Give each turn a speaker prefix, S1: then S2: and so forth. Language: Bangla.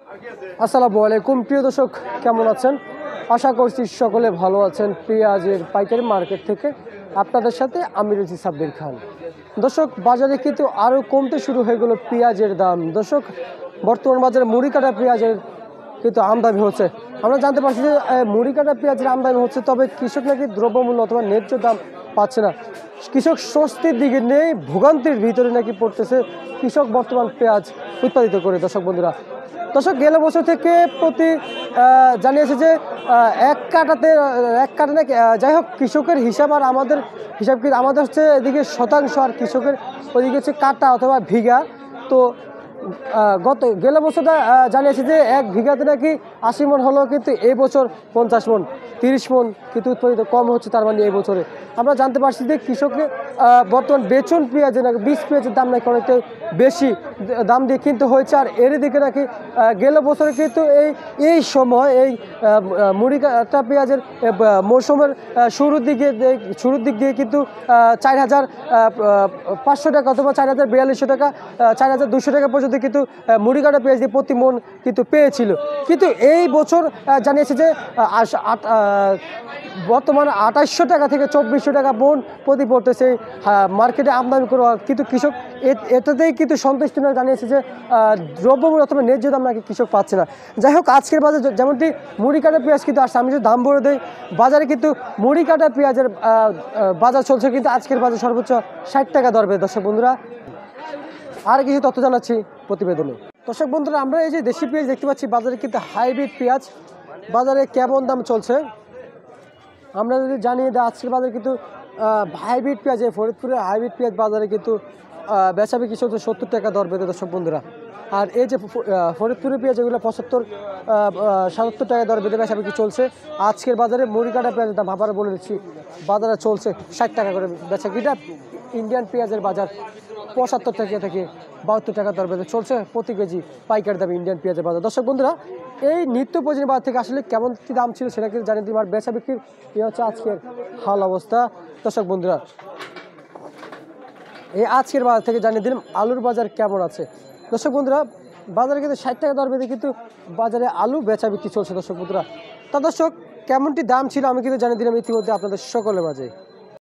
S1: আসসালামু আলাইকুম প্রিয় দর্শক, কেমন আছেন? আশা করছি সকলে ভালো আছেন। পেঁয়াজের পাইকারি মার্কেট থেকে আপনাদের সাথে আমি রয়েছি সাব্বির খান। দর্শক, বাজারে কিন্তু আরও কমতে শুরু হয়ে গেল পেঁয়াজের দাম। দর্শক, বর্তমান বাজারে মুড়ি কাটা পেঁয়াজের কিন্তু আমদানি হচ্ছে। আমরা জানতে পারছি যে মুড়ি কাটা পেঁয়াজের আমদানি হচ্ছে, তবে কৃষক নাকি দ্রব্যমূল্য অথবা ন্যায্য দাম পাচ্ছে না। কৃষক স্বস্তির দিকে নেই, ভোগান্তির ভিতরে নাকি পড়তেছে কৃষক বর্তমান পেঁয়াজ উৎপাদিত করে। দর্শক বন্ধুরা, গেল বছর থেকে প্রতি জানিয়েছে যে এক কাটা নাকি যাই হোক, কৃষকের হিসাব আর আমাদের হিসাব কি আমাদের হচ্ছে এদিকে শতাংশ, আর কৃষকের ওইদিকে হচ্ছে কাটা অথবা ভিগা। তো গেল বছরটা জানিয়েছে যে এক ভিগাতে নাকি 80 মন হলেও কিন্তু এই বছর 50 মন 30 মন কিন্তু উৎপাদিত কম হচ্ছে। তার মানে এই বছরে আমরা জানতে পারছি যে কৃষকের বর্তমান বেচন পেঁয়াজের নাকি বীজ পেঁয়াজের দাম নাকি অনেকটাই বেশি দাম দিয়ে কিনতে হয়েছে। আর এর দিকে নাকি গেল বছরে কিন্তু এই সময় এই মুড়ি কাটা পেঁয়াজের মৌসুমের শুরুর দিক দিয়ে কিন্তু 4,500 টাকা অথবা 4,042 টাকা 4,200 টাকা পর্যন্ত কিন্তু মুড়ি কাটা পেঁয়াজ দিয়ে প্রতি মন কিন্তু পেয়েছিল। কিন্তু এই বছর জানিয়েছে যে বর্তমানে 2800 টাকা থেকে 2400 টাকা মন প্রতি পড়তেছে মার্কেটে আমদানি করা। কিন্তু কৃষক এটাতেই কিন্তু সন্তুষ্ট নয়, জানিয়েছে যে দ্রব্যমূল্য অথবা ন্যায্য দাম নাকি কৃষক পাচ্ছে না। যাই হোক, আজকের বাজার যেমনটি মুড়ি কাটা পেঁয়াজ কিন্তু আসছে, আমি যদি দাম বলে দেই, বাজারে কিন্তু মুড়ি কাটা পেঁয়াজের বাজার চলছে কিন্তু আজকের বাজার সর্বোচ্চ 60 টাকা দর বেঁধে। দর্শক বন্ধুরা, আর কিছু তথ্য জানাচ্ছি প্রতিবেদনে। দর্শক বন্ধুরা, আমরা এই যে দেশি পেঁয়াজ দেখতে পাচ্ছি বাজারে কিন্তু হাইব্রিড পেঁয়াজ বাজারে কেমন দাম চলছে আমরা যদি জানিয়ে দিই। আজকের বাজারে কিন্তু হাইব্রিড পেঁয়াজ, ফরিদপুরের হাইব্রিড পেঁয়াজ বাজারে কিন্তু বেচাবিক্রি চলছে 70 টাকা দর বেঁধে। দর্শক বন্ধুরা, আর এই যে ফরিদপুরের পেঁয়াজ এগুলো 75-77 টাকা দর বেঁধে বেচাবিক্রি চলছে। আজকের বাজারে মুড়ি কাটা পেঁয়াজের দাম আবার বলে দিচ্ছি, বাজারে চলছে 60 টাকা করে বেচাবিক্রিটা। ইন্ডিয়ান পেঁয়াজের বাজার 75 টাকা থেকে 72 টাকা দর বেঁধে চলছে প্রতি কেজি পাইকারি দামে ইন্ডিয়ান পেঁয়াজের বাজার। দর্শক বন্ধুরা, এই নিত্য প্রয়োজনীয় বাজার থেকে আসলে কেমন কী দাম ছিল সেটা কিন্তু জানিয়ে দিই। আর বেচা বিক্রির এই হচ্ছে আজকের হাল অবস্থা। দর্শক বন্ধুরা, এই আজকের বাজার থেকে জানিয়ে দিলাম আলুর বাজার কেমন আছে। দর্শক বন্ধুরা, বাজারে কিন্তু 60 টাকা দর বেঁধে কিন্তু বাজারে আলু বেচা বিক্রি চলছে। দর্শক বন্ধুরা, তা দর্শক কেমনটি দাম ছিল আমি কিন্তু জানিয়ে দিলাম ইতিমধ্যে আপনাদের সকলের মাঝে।